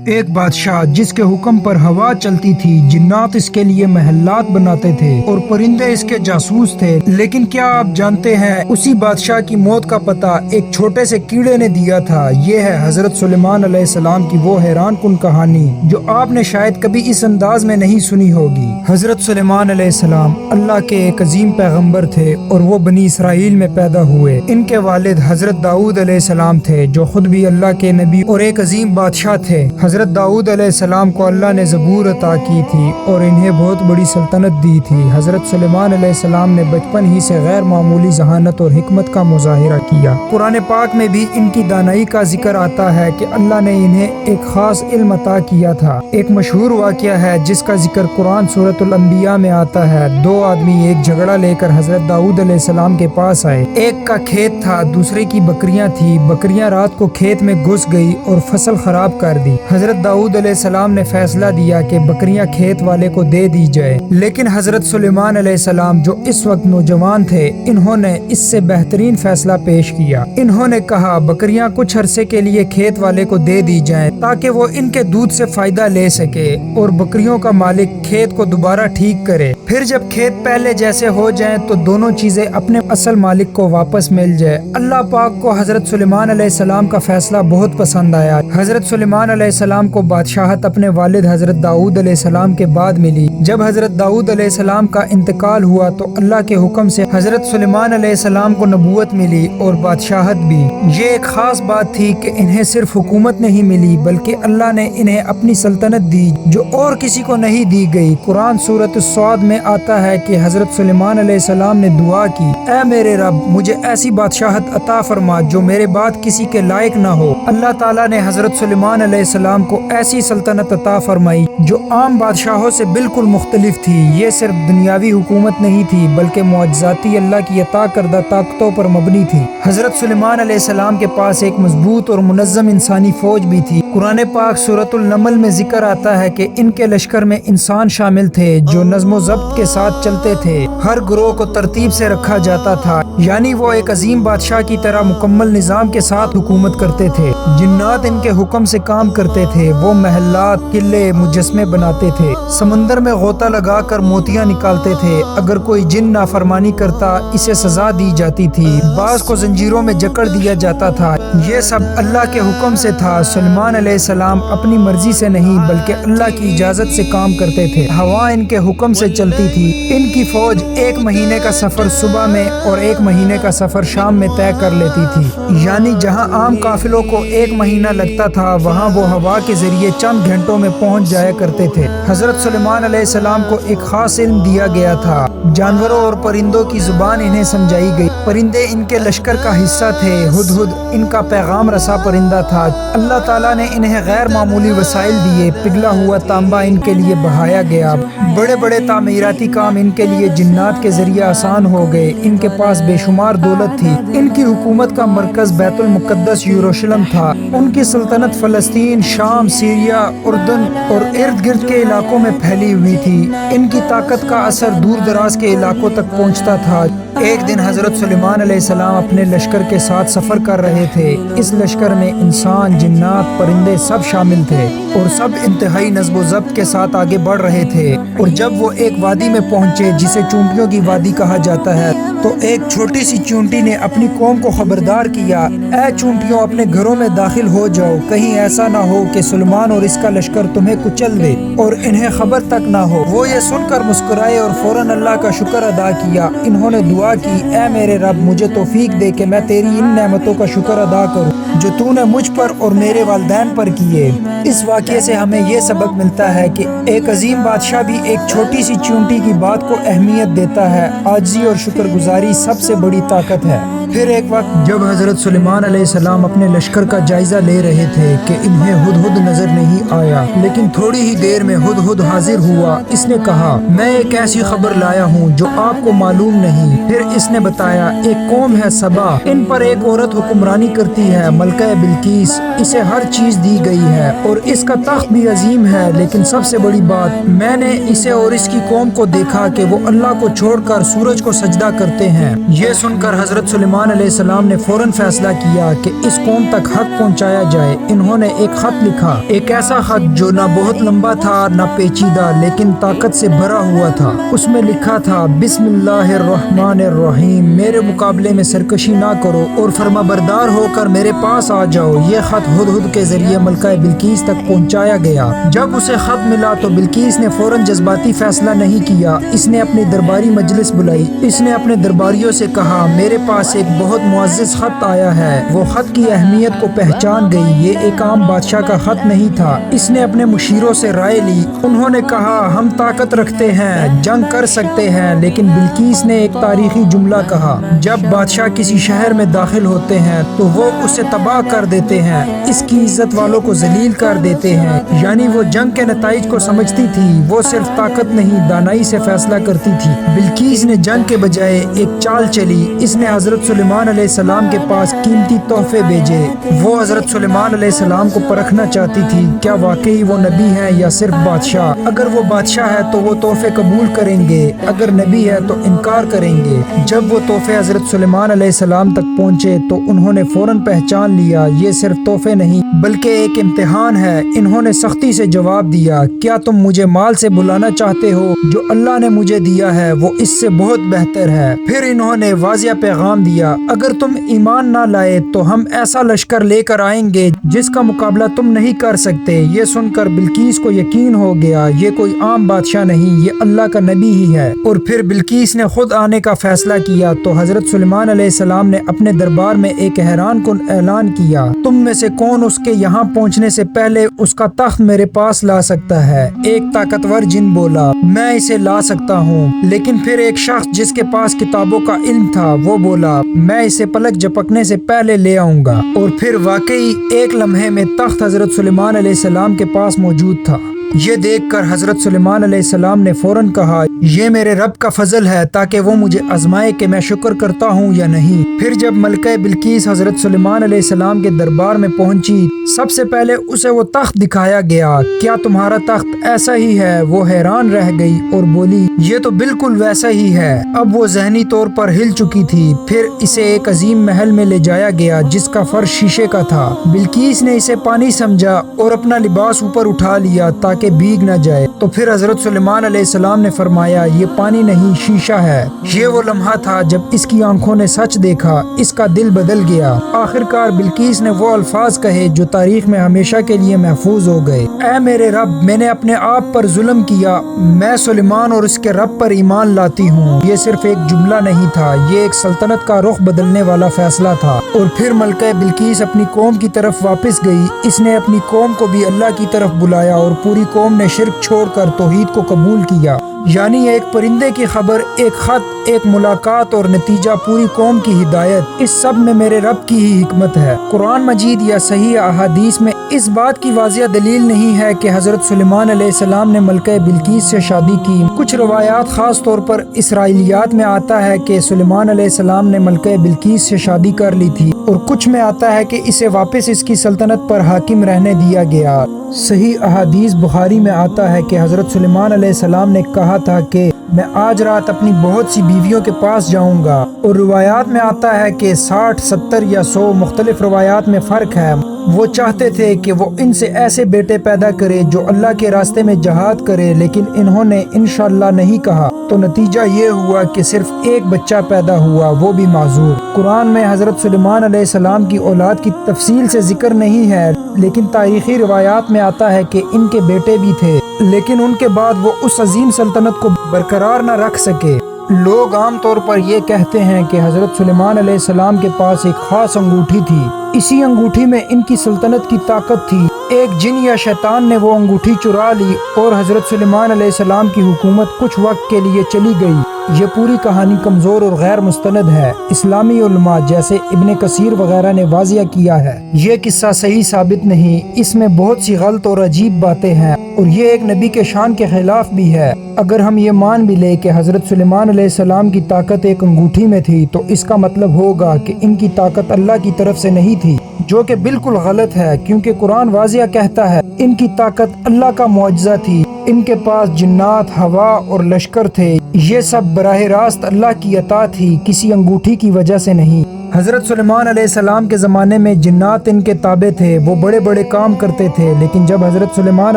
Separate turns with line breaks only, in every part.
ایک بادشاہ جس کے حکم پر ہوا چلتی تھی، جنات اس کے لیے محلات بناتے تھے اور پرندے اس کے جاسوس تھے، لیکن کیا آپ جانتے ہیں اسی بادشاہ کی موت کا پتہ ایک چھوٹے سے کیڑے نے دیا تھا۔ یہ ہے حضرت سلیمان علیہ السلام کی وہ حیران کن کہانی جو آپ نے شاید کبھی اس انداز میں نہیں سنی ہوگی۔ حضرت سلیمان علیہ السلام اللہ کے ایک عظیم پیغمبر تھے اور وہ بنی اسرائیل میں پیدا ہوئے۔ ان کے والد حضرت داؤد علیہ السلام تھے جو خود بھی اللہ کے نبی اور ایک عظیم بادشاہ تھے۔ حضرت داؤد علیہ السلام کو اللہ نے زبور عطا کی تھی اور انہیں بہت بڑی سلطنت دی تھی۔ حضرت سلیمان علیہ السلام نے بچپن ہی سے غیر معمولی ذہانت اور حکمت کا مظاہرہ کیا۔ قرآن پاک میں بھی ان کی دانائی کا ذکر آتا ہے کہ اللہ نے انہیں ایک خاص علم عطا کیا تھا۔ ایک مشہور واقعہ ہے جس کا ذکر قرآن سورۃ الانبیاء میں آتا ہے۔ دو آدمی ایک جھگڑا لے کر حضرت داؤد علیہ السلام کے پاس آئے۔ ایک کا کھیت تھا، دوسرے کی بکریاں تھی۔ بکریاں رات کو کھیت میں گھس گئی اور فصل خراب کر دی۔ حضرت داؤد علیہ السلام نے فیصلہ دیا کہ بکریاں کھیت والے کو دے دی جائے، لیکن حضرت سلیمان علیہ السلام جو اس وقت نوجوان تھے، انہوں نے اس سے بہترین فیصلہ پیش کیا۔ انہوں نے کہا بکریاں کچھ عرصے کے لیے کھیت والے کو دے دی جائیں تاکہ وہ ان کے دودھ سے فائدہ لے سکے اور بکریوں کا مالک کھیت کو دوبارہ ٹھیک کرے۔ پھر جب کھیت پہلے جیسے ہو جائیں تو دونوں چیزیں اپنے اصل مالک کو واپس مل جائے۔ اللہ پاک کو حضرت سلیمان علیہ السلام کا فیصلہ بہت پسند آیا۔ حضرت سلیمان علیہ السلام کو بادشاہت اپنے والد حضرت داؤد علیہ السلام کے بعد ملی۔ جب حضرت داؤد علیہ السلام کا انتقال ہوا تو اللہ کے حکم سے حضرت سلیمان علیہ السلام کو نبوت ملی اور بادشاہت بھی۔ یہ ایک خاص بات تھی کہ انہیں صرف حکومت نہیں ملی بلکہ اللہ نے انہیں اپنی سلطنت دی جو اور کسی کو نہیں دی گئی۔ قرآن سورۃ الصاد میں آتا ہے کہ حضرت سلیمان علیہ السلام نے دعا کی، اے میرے رب مجھے ایسی بادشاہت عطا فرما جو میرے بعد کسی کے لائق نہ ہو۔ اللہ تعالیٰ نے حضرت سلیمان علیہ السلام کو ایسی سلطنت عطا فرمائی جو عام بادشاہوں سے بالکل مختلف تھی۔ یہ صرف دنیاوی حکومت نہیں تھی بلکہ معجزاتی اللہ کی عطا کردہ طاقتوں پر مبنی تھی۔ حضرت سلیمان علیہ السلام کے پاس ایک مضبوط اور منظم انسانی فوج بھی تھی۔ قرآن پاک سورۃ النمل میں ذکر آتا ہے کہ ان کے لشکر میں انسان شامل تھے جو نظم و ضبط کے ساتھ چلتے تھے۔ ہر گروہ کو ترتیب سے رکھا جاتا تھا، یعنی وہ ایک عظیم بادشاہ کی طرح مکمل نظام کے ساتھ حکومت کرتے تھے۔ جنات ان کے حکم سے کام کرتے تھے۔ وہ محلات، قلعے، مجسمے بناتے تھے۔ سمندر میں غوطہ لگا کر موتیاں نکالتے تھے۔ اگر کوئی جن نافرمانی کرتا اسے سزا دی جاتی تھی۔ بعض کو زنجیروں میں جکڑ دیا جاتا تھا۔ یہ سب اللہ کے حکم سے تھا۔ سلیمان علیہ السلام اپنی مرضی سے نہیں بلکہ اللہ کی اجازت سے کام کرتے تھے۔ ہوا ان کے حکم سے چلتی تھی۔ ان کی فوج 1 مہینے کا سفر صبح میں اور 1 مہینے کا سفر شام میں طے کر لیتی تھی، یعنی جہاں عام قافلوں کو 1 مہینہ لگتا تھا وہاں وہ ہوا کے ذریعے چند گھنٹوں میں پہنچ جایا کرتے تھے۔ حضرت سلیمان علیہ السلام کو ایک خاص علم دیا گیا تھا۔ جانوروں اور پرندوں کی زبان انہیں سمجھائی گئی۔ پرندے ان کے لشکر کا حصہ تھے۔ ہدہد ان کا پیغام رسا پرندہ تھا۔ اللہ تعالیٰ نے انہیں غیر معمولی وسائل دیے۔ پگھلا ہوا تانبا ان کے لیے بہایا گیا۔ بڑے بڑے تعمیراتی کام ان کے لیے جنات کے ذریعے آسان ہو گئے۔ ان کے پاس بے شمار دولت تھی۔ ان کی حکومت کا مرکز بیت المقدس یروشلم تھا۔ ان کی سلطنت فلسطین، شام، سیریا، اردن اور ارد گرد کے علاقوں میں پھیلی ہوئی تھی۔ ان کی طاقت کا اثر دور دراز کے علاقوں تک پہنچتا تھا۔ ایک دن حضرت سلیمان علیہ السلام اپنے لشکر کے ساتھ سفر کر رہے تھے۔ اس لشکر میں انسان، جنات، پرندے سب شامل تھے اور سب انتہائی نظم و ضبط کے ساتھ آگے بڑھ رہے تھے۔ اور جب وہ ایک وادی میں پہنچے جسے چونٹیوں کی وادی کہا جاتا ہے تو ایک چھوٹی سی چونٹی نے اپنی قوم کو خبردار کیا، اے چونٹیوں اپنے گھروں میں داخل ہو جاؤ، کہیں ایسا نہ ہو کہ سلیمان اور اس کا لشکر تمہیں کچل دے اور انہیں خبر تک نہ ہو۔ وہ یہ سن کر مسکرائے اور فوراً اللہ کا شکر ادا کیا۔ انہوں نے دعا کی، اے میرے رب مجھے توفیق دے کہ میں تیری ان نعمتوں کا شکر ادا کروں جو تو نے مجھ پر اور میرے والدین پر کیے۔ اس واقعے سے ہمیں یہ سبق ملتا ہے کہ ایک عظیم بادشاہ بھی ایک چھوٹی سی چونٹی کی بات کو اہمیت دیتا ہے۔ عاجزی اور شکر گزاری سب سے بڑی طاقت ہے۔ پھر ایک وقت جب حضرت سلیمان علیہ السلام اپنے لشکر کا جائزہ لے رہے تھے کہ انہیں ہدہد نظر نہیں آیا، لیکن تھوڑی ہی دیر میں ہدہد حاضر ہوا۔ اس نے کہا، میں ایک ایسی خبر لایا ہوں جو آپ کو معلوم نہیں۔ پھر اس نے بتایا، ایک قوم ہے سبا، ان پر ایک عورت حکمرانی کرتی ہے، ملکہ بلقیس۔ اسے ہر چیز دی گئی ہے اور اس کا تخت بھی عظیم ہے، لیکن سب سے بڑی بات، میں نے اسے اور اس کی قوم کو دیکھا کہ وہ اللہ کو چھوڑ کر سورج کو سجدہ کرتے ہوتے ہیں۔ یہ سن کر حضرت سلیمان علیہ السلام نے فوراً فیصلہ کیا کہ اس قوم تک حق پہنچایا جائے۔ انہوں نے ایک خط لکھا، ایک ایسا خط جو نہ بہت لمبا تھا نہ پیچیدہ، لیکن طاقت سے بھرا ہوا تھا۔ اس میں لکھا تھا، بسم اللہ الرحمن الرحیم، میرے مقابلے میں سرکشی نہ کرو اور فرما بردار ہو کر میرے پاس آ جاؤ۔ یہ خط ہدہد کے ذریعے ملکہ بلقیس تک پہنچایا گیا۔ جب اسے خط ملا تو بلقیس نے فوراً جذباتی فیصلہ نہیں کیا۔ اس نے اپنی درباری مجلس بلائی۔ اس نے اپنے درباریوں سے کہا، میرے پاس ایک بہت معزز خط آیا ہے۔ وہ خط کی اہمیت کو پہچان گئی۔ یہ ایک عام بادشاہ کا خط نہیں تھا۔ اس نے اپنے مشیروں سے رائے لی۔ انہوں نے کہا، ہم طاقت رکھتے ہیں، جنگ کر سکتے ہیں، لیکن بلقیس نے ایک تاریخی جملہ کہا، جب بادشاہ کسی شہر میں داخل ہوتے ہیں تو وہ اسے تباہ کر دیتے ہیں، اس کی عزت والوں کو ذلیل کر دیتے ہیں۔ یعنی وہ جنگ کے نتائج کو سمجھتی تھی، وہ صرف طاقت نہیں دانائی سے فیصلہ کرتی تھی۔ بلقیس نے جنگ کے بجائے ایک چال چلی۔ اس نے حضرت سلیمان علیہ السلام کے پاس قیمتی تحفے بھیجے۔ وہ حضرت سلیمان علیہ السلام کو پرکھنا چاہتی تھی، کیا واقعی وہ نبی ہے یا صرف بادشاہ؟ اگر وہ بادشاہ ہے تو وہ تحفے قبول کریں گے، اگر نبی ہے تو انکار کریں گے۔ جب وہ تحفے حضرت سلیمان علیہ السلام تک پہنچے تو انہوں نے فوراً پہچان لیا، یہ صرف تحفے نہیں بلکہ ایک امتحان ہے۔ انہوں نے سختی سے جواب دیا، کیا تم مجھے مال سے بلانا چاہتے ہو؟ جو اللہ نے مجھے دیا ہے وہ اس سے بہت بہتر ہے۔ پھر انہوں نے واضح پیغام دیا، اگر تم ایمان نہ لائے تو ہم ایسا لشکر لے کر آئیں گے جس کا مقابلہ تم نہیں کر سکتے۔ یہ سن کر بلقیس کو یقین ہو گیا، یہ کوئی عام بادشاہ نہیں، یہ اللہ کا نبی ہی ہے۔ اور پھر بلقیس نے خود آنے کا فیصلہ کیا تو حضرت سلیمان علیہ السلام نے اپنے دربار میں ایک حیران کن اعلان کیا، تم میں سے کون اس کے یہاں پہنچنے سے پہلے اس کا تخت میرے پاس لا سکتا ہے؟ ایک طاقتور جن بولا، میں اسے لا سکتا ہوں۔ لیکن پھر ایک شخص جس کے پاس کتابوں کا علم تھا وہ بولا، میں اسے پلک جھپکنے سے پہلے لے آؤں گا۔ اور پھر واقعی ایک لمحے میں تخت حضرت سلیمان علیہ السلام کے پاس موجود تھا۔ یہ دیکھ کر حضرت سلیمان علیہ السلام نے فوراً کہا، یہ میرے رب کا فضل ہے تاکہ وہ مجھے آزمائے کہ میں شکر کرتا ہوں یا نہیں۔ پھر جب ملکہ بلقیس حضرت سلیمان علیہ السلام کے دربار میں پہنچی، سب سے پہلے اسے وہ تخت دکھایا گیا۔ کیا تمہارا تخت ایسا ہی ہے؟ وہ حیران رہ گئی اور بولی، یہ تو بالکل ویسا ہی ہے۔ اب وہ ذہنی طور پر ہل چکی تھی۔ پھر اسے ایک عظیم محل میں لے جایا گیا جس کا فرش شیشے کا تھا۔ بلقیس نے اسے پانی سمجھا اور اپنا لباس اوپر اٹھا لیا تاکہ بھیگ نہ جائے۔ تو پھر حضرت سلیمان علیہ السلام نے فرمایا، یہ پانی نہیں شیشہ ہے۔ یہ وہ لمحہ تھا جب اس کی آنکھوں نے سچ دیکھا، اس کا دل بدل گیا۔ آخرکار بلقیس نے وہ الفاظ کہے جو تاریخ میں ہمیشہ کے لیے محفوظ ہو گئے، اے میرے رب، میں نے اپنے آپ پر ظلم کیا، میں سلیمان اور اس کے رب پر ایمان لاتی ہوں۔ یہ صرف ایک جملہ نہیں تھا، یہ ایک سلطنت کا رخ بدلنے والا فیصلہ تھا۔ اور پھر ملکہ بلقیس اپنی قوم کی طرف واپس گئی۔ اس نے اپنی قوم کو بھی اللہ کی طرف بلایا اور پوری قوم نے شرک چھوڑ کر توحید کو قبول کیا۔ یعنی ایک پرندے کی خبر، ایک خط، ایک ملاقات اور نتیجہ پوری قوم کی ہدایت، اس سب میں میرے رب کی ہی حکمت ہے۔ قرآن مجید یا صحیح احادیث میں اس بات کی واضح دلیل نہیں ہے کہ حضرت سلیمان علیہ السلام نے ملکہ بلقیس سے شادی کی۔ کچھ روایات خاص طور پر اسرائیلیات میں آتا ہے کہ سلیمان علیہ السلام نے ملکہ بلقیس سے شادی کر لی تھی، اور کچھ میں آتا ہے کہ اسے واپس اس کی سلطنت پر حاکم رہنے دیا گیا۔ صحیح احادیث بخاری میں آتا ہے کہ حضرت سلیمان علیہ السلام نے کہا تھا کہ میں آج رات اپنی بہت سی بیویوں کے پاس جاؤں گا، اور روایات میں آتا ہے کہ 60، 70 یا 100 مختلف روایات میں فرق ہے۔ وہ چاہتے تھے کہ وہ ان سے ایسے بیٹے پیدا کرے جو اللہ کے راستے میں جہاد کرے، لیکن انہوں نے انشاءاللہ نہیں کہا، تو نتیجہ یہ ہوا کہ صرف ایک بچہ پیدا ہوا، وہ بھی معذور۔ قرآن میں حضرت سلیمان علیہ السلام کی اولاد کی تفصیل سے ذکر نہیں ہے، لیکن تاریخی روایات میں آتا ہے کہ ان کے بیٹے بھی تھے، لیکن ان کے بعد وہ اس عظیم سلطنت کو برقرار نہ رکھ سکے۔ لوگ عام طور پر یہ کہتے ہیں کہ حضرت سلیمان علیہ السلام کے پاس ایک خاص انگوٹھی تھی، اسی انگوٹھی میں ان کی سلطنت کی طاقت تھی۔ ایک جن یا شیطان نے وہ انگوٹھی چرا لی اور حضرت سلیمان علیہ السلام کی حکومت کچھ وقت کے لیے چلی گئی۔ یہ پوری کہانی کمزور اور غیر مستند ہے۔ اسلامی علماء جیسے ابن کثیر وغیرہ نے واضح کیا ہے، یہ قصہ صحیح ثابت نہیں، اس میں بہت سی غلط اور عجیب باتیں ہیں، اور یہ ایک نبی کے شان کے خلاف بھی ہے۔ اگر ہم یہ مان بھی لیں کہ حضرت سلیمان علیہ السلام کی طاقت ایک انگوٹھی میں تھی تو اس کا مطلب ہوگا کہ ان کی طاقت اللہ کی طرف سے نہیں تھی، جو کہ بالکل غلط ہے، کیونکہ قرآن واضح کہتا ہے ان کی طاقت اللہ کا معجزہ تھی۔ ان کے پاس جنات، ہوا اور لشکر تھے، یہ سب براہ راست اللہ کی عطا تھی، کسی انگوٹھی کی وجہ سے نہیں۔ حضرت سلیمان علیہ السلام کے زمانے میں جنات ان کے تابع تھے، وہ بڑے بڑے کام کرتے تھے، لیکن جب حضرت سلیمان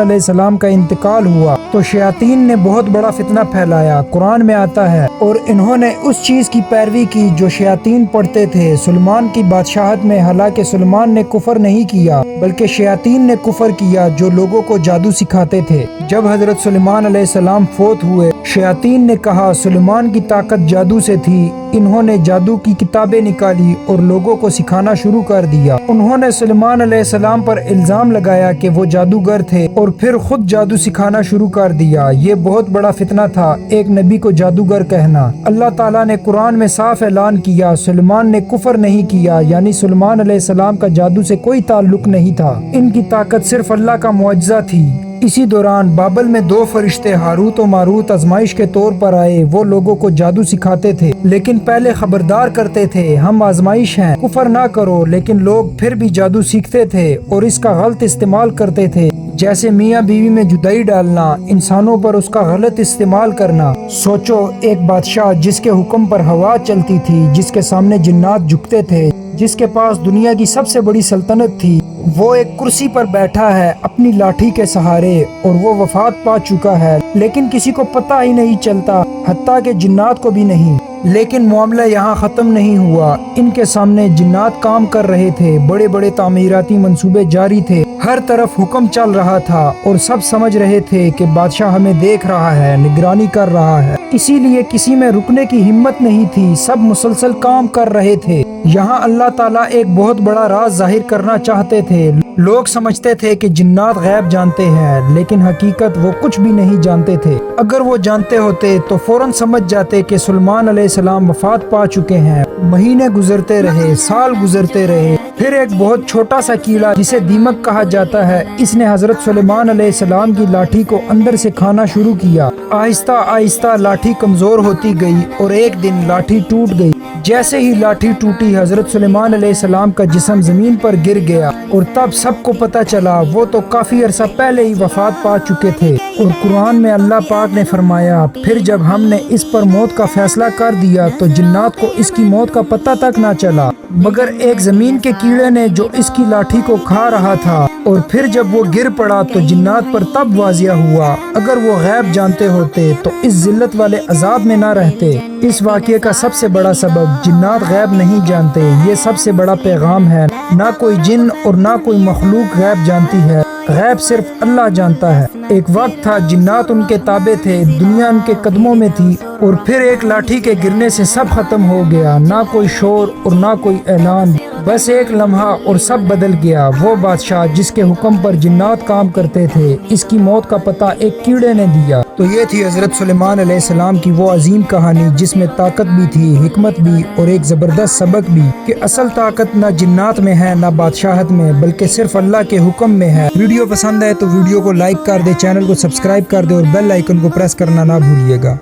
علیہ السلام کا انتقال ہوا تو شیاطین نے بہت بڑا فتنہ پھیلایا۔ قرآن میں آتا ہے اور انہوں نے اس چیز کی پیروی کی جو شیاطین پڑھتے تھے سلیمان کی بادشاہت میں، حالانکہ سلیمان نے کفر نہیں کیا بلکہ شیاطین نے کفر کیا جو لوگوں کو جادو سکھاتے تھے۔ جب حضرت سلیمان علیہ السلام فوت ہوئے، شیاطین نے کہا سلیمان کی طاقت جادو سے تھی، انہوں نے جادو کی کتابیں نکالی اور لوگوں کو سکھانا شروع کر دیا۔ انہوں نے سلیمان علیہ السلام پر الزام لگایا کہ وہ جادوگر تھے اور پھر خود جادو سکھانا شروع کر دیا۔ یہ بہت بڑا فتنہ تھا، ایک نبی کو جادوگر کہنا۔ اللہ تعالیٰ نے قرآن میں صاف اعلان کیا سلیمان نے کفر نہیں کیا، یعنی سلیمان علیہ السلام کا جادو سے کوئی تعلق نہیں تھا، ان کی طاقت صرف اللہ کا معجزہ تھی۔ اسی دوران بابل میں دو فرشتے ہاروت و ماروت آزمائش کے طور پر آئے، وہ لوگوں کو جادو سکھاتے تھے لیکن پہلے خبردار کرتے تھے ہم آزمائش ہیں، کفر نہ کرو، لیکن لوگ پھر بھی جادو سیکھتے تھے اور اس کا غلط استعمال کرتے تھے، جیسے میاں بیوی میں جدائی ڈالنا، انسانوں پر اس کا غلط استعمال کرنا۔ سوچو، ایک بادشاہ جس کے حکم پر ہوا چلتی تھی، جس کے سامنے جنات جھکتے تھے، جس کے پاس دنیا کی سب سے بڑی سلطنت تھی، وہ ایک کرسی پر بیٹھا ہے اپنی لاٹھی کے سہارے اور وہ وفات پا چکا ہے، لیکن کسی کو پتہ ہی نہیں چلتا، حتیٰ کہ جنات کو بھی نہیں۔ لیکن معاملہ یہاں ختم نہیں ہوا، ان کے سامنے جنات کام کر رہے تھے، بڑے بڑے تعمیراتی منصوبے جاری تھے، ہر طرف حکم چل رہا تھا اور سب سمجھ رہے تھے کہ بادشاہ ہمیں دیکھ رہا ہے، نگرانی کر رہا ہے، اسی لیے کسی میں رکنے کی ہمت نہیں تھی، سب مسلسل کام کر رہے تھے۔ یہاں اللہ تعالیٰ ایک بہت بڑا راز ظاہر کرنا چاہتے تھے۔ لوگ سمجھتے تھے کہ جنات غیب جانتے ہیں، لیکن حقیقت وہ کچھ بھی نہیں جانتے تھے۔ اگر وہ جانتے ہوتے تو فوراً سمجھ جاتے کہ سلیمان علیہ السلام وفات پا چکے ہیں۔ مہینے گزرتے رہے، سال گزرتے رہے، پھر ایک بہت چھوٹا سا کیڑا جسے دیمک کہا جاتا ہے، اس نے حضرت سلیمان علیہ السلام کی لاٹھی کو اندر سے کھانا شروع کیا۔ آہستہ آہستہ لاٹھی کمزور ہوتی گئی اور ایک دن لاٹھی ٹوٹ گئی۔ جیسے ہی لاٹھی ٹوٹی، حضرت سلیمان علیہ السلام کا جسم زمین پر گر گیا اور تب سب کو پتہ چلا وہ تو کافی عرصہ پہلے ہی وفات پا چکے تھے۔ اور قرآن میں اللہ پاک نے فرمایا، پھر جب ہم نے اس پر موت کا فیصلہ کر دیا تو جنات کو اس کی موت کا پتہ تک نہ چلا، مگر ایک زمین کے کیڑے نے جو اس کی لاٹھی کو کھا رہا تھا، اور پھر جب وہ گر پڑا تو جنات پر تب واضح ہوا۔ اگر وہ غیب جانتے ہوتے تو اس ذلت والے عذاب میں نہ رہتے۔ اس واقعے کا سب سے بڑا سبب جنات غیب نہیں جانتے، یہ سب سے بڑا پیغام ہے۔ نہ کوئی جن اور نہ کوئی مخلوق غیب جانتی ہے، غیب صرف اللہ جانتا ہے۔ ایک وقت تھا جنات ان کے تابع تھے، دنیا ان کے قدموں میں تھی، اور پھر ایک لاٹھی کے گرنے سے سب ختم ہو گیا، نہ کوئی شور اور نہ کوئی اعلان، بس ایک لمحہ اور سب بدل گیا۔ وہ بادشاہ جس کے حکم پر جنات کام کرتے تھے، اس کی موت کا پتہ ایک کیڑے نے دیا۔ تو یہ تھی حضرت سلیمان علیہ السلام کی وہ عظیم کہانی جس میں طاقت بھی تھی، حکمت بھی، اور ایک زبردست سبق بھی کہ اصل طاقت نہ جنات میں ہے نہ بادشاہت میں، بلکہ صرف اللہ کے حکم میں ہے۔ ویڈیو پسند ہے تو ویڈیو کو لائک کر دے، چینل کو سبسکرائب کر دے اور بیل آئیکن کو پریس کرنا نہ بھولیے گا۔